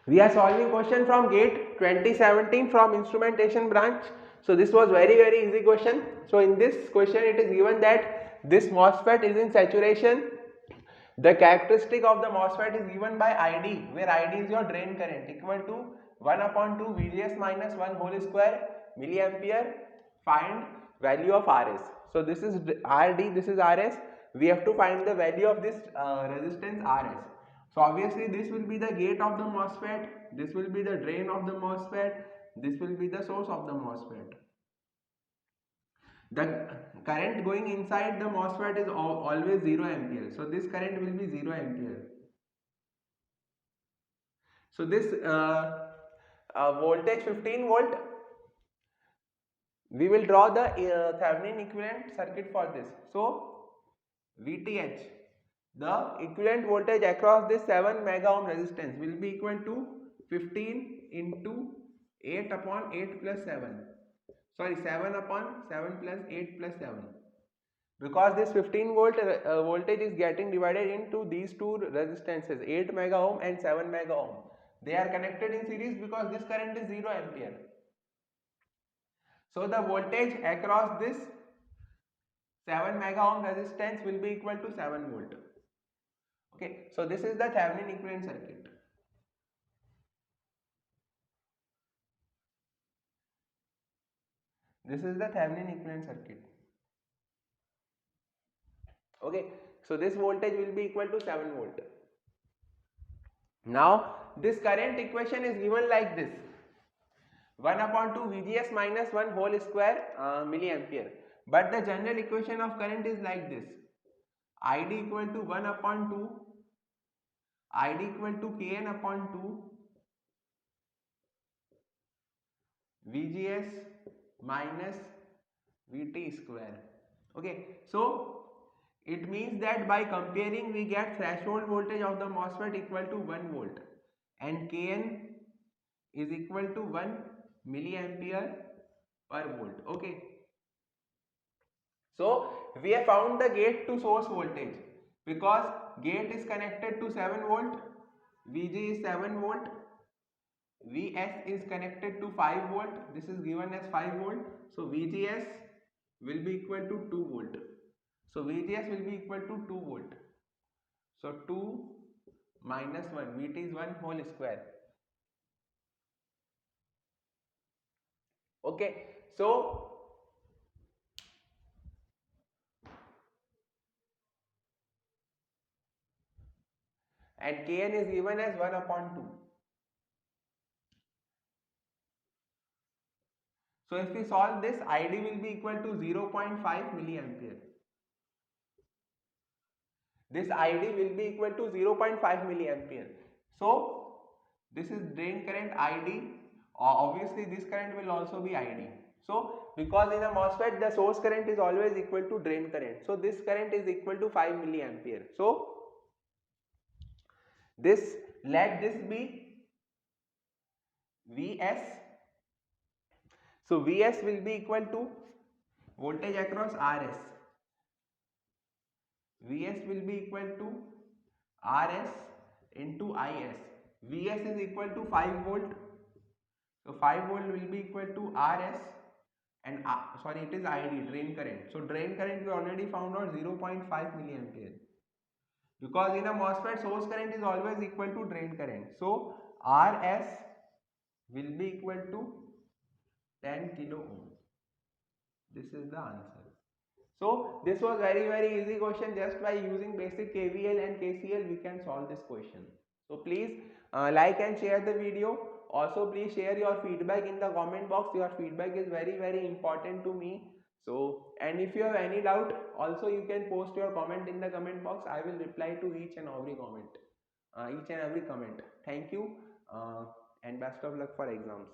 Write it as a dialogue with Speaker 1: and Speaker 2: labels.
Speaker 1: We are solving question from GATE 2017 from instrumentation branch. So this was very easy question. So in this question it is given that this MOSFET is in saturation. The characteristic of the MOSFET is given by ID, where ID is your drain current, equal to 1 upon 2 VGS minus 1 whole square milliampere. Find value of RS. So this is RD, this is RS. We have to find the value of this resistance RS. So obviously this will be the gate of the MOSFET, this will be the drain of the MOSFET, this will be the source of the MOSFET. The current going inside the MOSFET is always 0 ampere. So this current will be 0 ampere. So this voltage 15 volt, we will draw the Thevenin equivalent circuit for this. So VTH, the equivalent voltage across this 7 mega ohm resistance will be equal to 15 into 8 upon 8 plus 7. Sorry, 7 upon 7 plus 8 plus 7. Because this 15 volt voltage is getting divided into these two resistances, 8 mega ohm and 7 mega ohm. They are connected in series because this current is 0 ampere. So the voltage across this 7 mega ohm resistance will be equal to 7 volt. Okay, so this is the Thevenin equivalent circuit. This is the Thevenin equivalent circuit. Okay, so this voltage will be equal to 7 volt. Now this current equation is given like this: 1 upon 2 VGS minus 1 whole square milliampere. But the general equation of current is like this: ID equal to 1 upon 2, ID equal to Kn upon 2 VGS minus VT square. Okay, so it means that by comparing we get threshold voltage of the MOSFET equal to 1 volt and Kn is equal to 1 milliampere per volt. Okay, so we have found the gate to source voltage because gate is connected to 7 volt, VG is 7 volt, Vs is connected to 5 volt, this is given as 5 volt, so VGS will be equal to 2 volt. So VGS will be equal to 2 volt. So 2 minus 1, VT is 1 whole square. Okay, so and Kn is given as 1 upon 2. So if we solve this, ID will be equal to 0.5 milliampere. This ID will be equal to 0.5 milliampere. So this is drain current ID. Obviously this current will also be ID. So because in a MOSFET the source current is always equal to drain current. So this current is equal to 5 milliampere. So this, let this be Vs. So Vs will be equal to voltage across Rs. Vs will be equal to Rs into Is. Vs is equal to 5 volt. So 5 volt will be equal to Rs and sorry, it is ID, drain current. So drain current we already found out 0.5 milliampere. Because in a MOSFET source current is always equal to drain current. So Rs will be equal to 10 kilo ohm. This is the answer. So this was very easy question. Just by using basic KVL and KCL we can solve this question. So please like and share the video. Also please share your feedback in the comment box. Your feedback is very important to me. So, and if you have any doubt, also you can post your comment in the comment box. I will reply to each and every comment. Thank you and best of luck for exams.